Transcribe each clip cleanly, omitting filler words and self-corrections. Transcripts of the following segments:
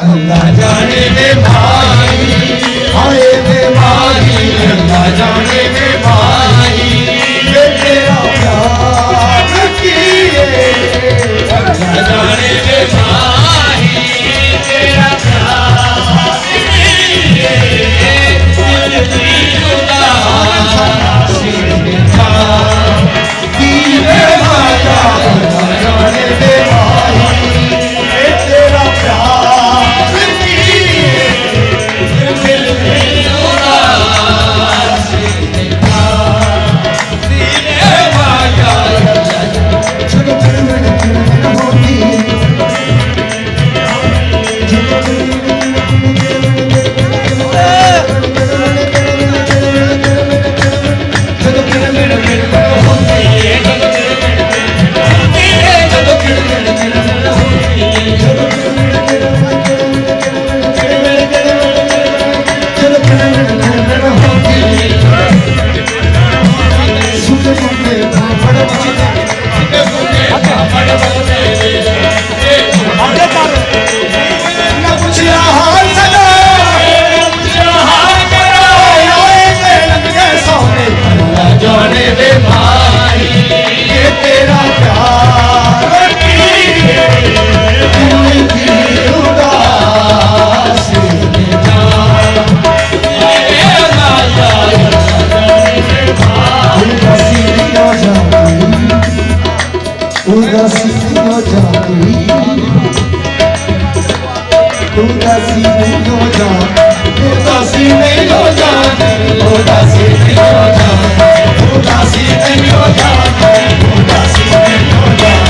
अल्लाह जाने दे भाई, हाय दे भाई, अल्लाह जाने दे भाई, ये तेरा प्यार किए, अल्लाह जाने दे भाई, तेरा प्यार किए, दिल की उदासी था, दीने वाला, अल्लाह जाने दे भाई, ये तेरा प्यार उदासी हो जाती, उदासी नहीं हो जाती, उदासी नहीं हो जाती, उदासी नहीं हो जाती, उदासी नहीं हो जाती, उदासी नहीं हो जाती।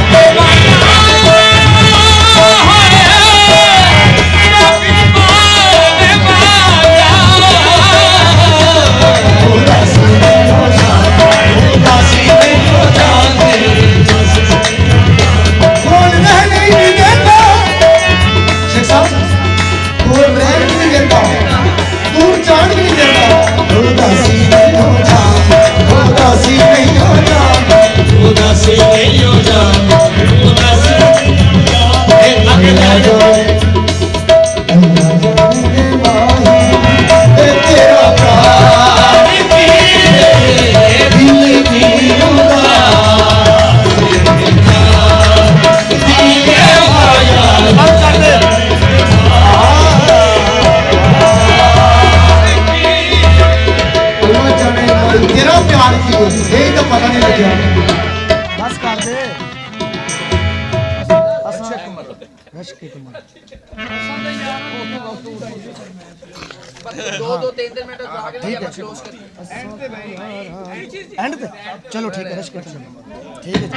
एंड पे चलो ठीक है, रश के ठीक है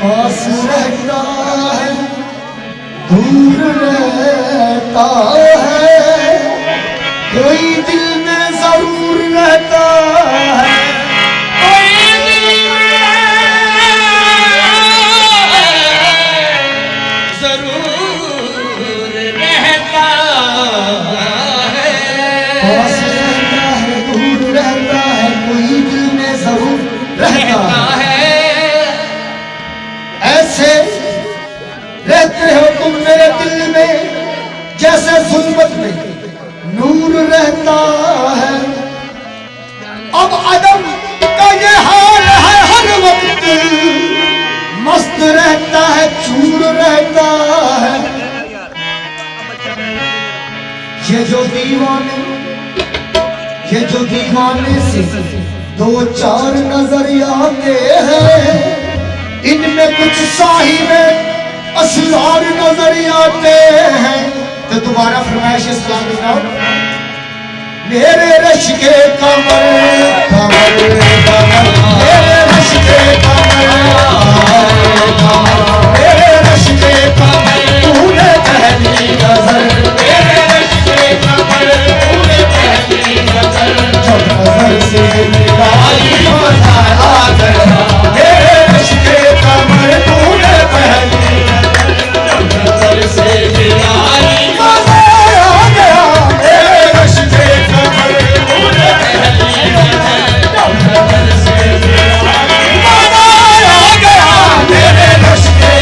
पास रहता है, दूर रहता है, कोई दिल में जरूर रहता है, कोई दिल में जरूर रहता है, पास रहता है, दूर रहता है, कोई दिल में जरूर रहता है। रहते हो तुम मेरे दिल में जैसे जुल्मत में नूर रहता है। अब अदम का ये हाल है, हर वक्त मस्त रहता है, चूर रहता है। ये जो दीवाने से दो चार नजर आते हैं, इनमें कुछ साहिब असरार नजर आते हैं। तो दोबारा फरमाइश इस्लाम सुनाओ। मेरे रश के कमर कमर कमर, मेरे रश के कमर कमर, मेरे रश के कमर तूने पहली नजर, मेरे रश के कमर तूने पहली नजर, जब नजर से मिलाई मजा आ गया, मेरे रश के कमर तूने पहली नजर से मिलाई मजा आ गया, मेरे रश के कमर तूने पहली नजर से मिलाई मजा आ गया, मेरे रश के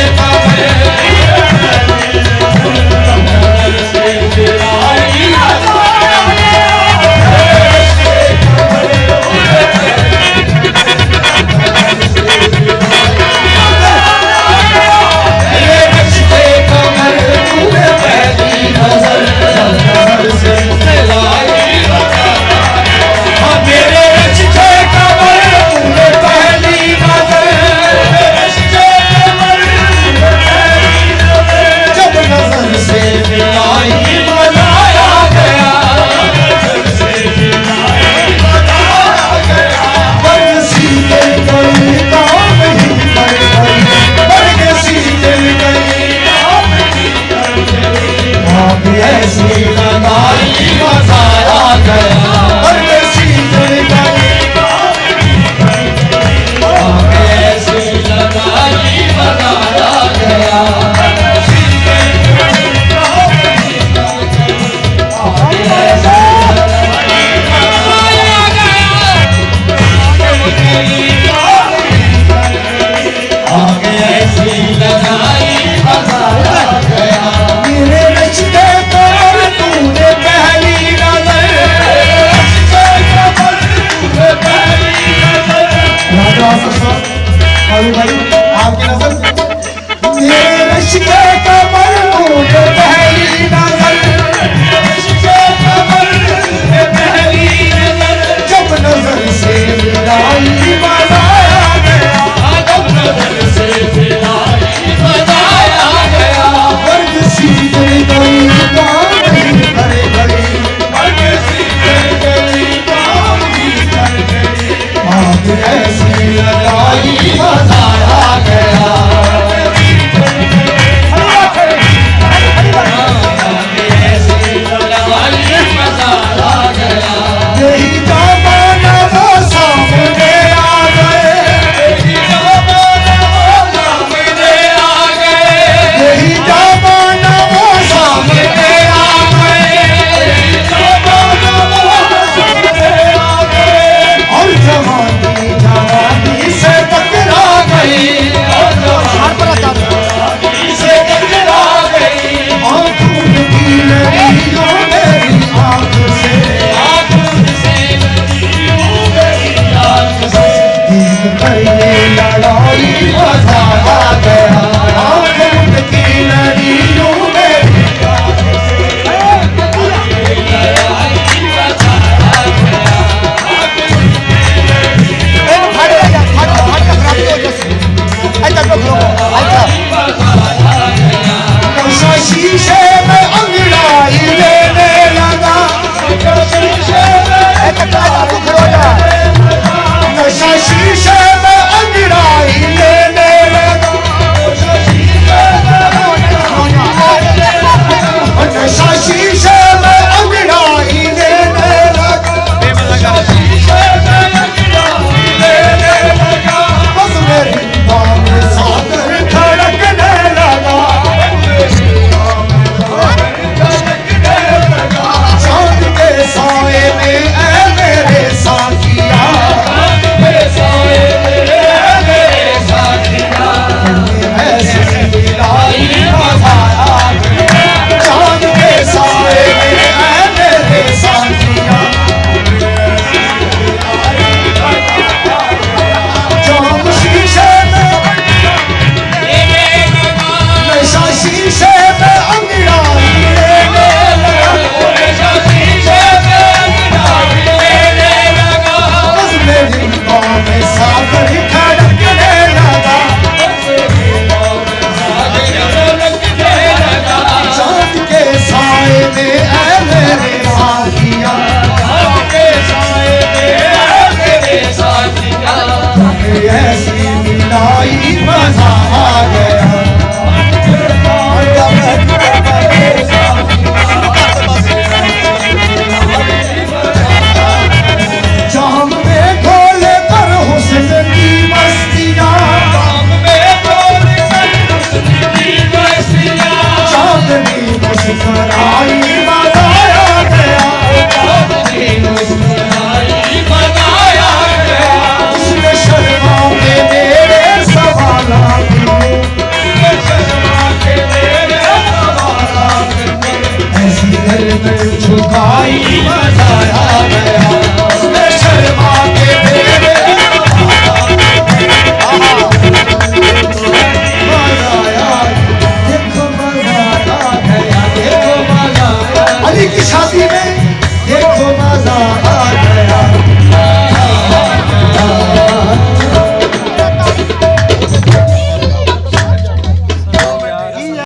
सिखरा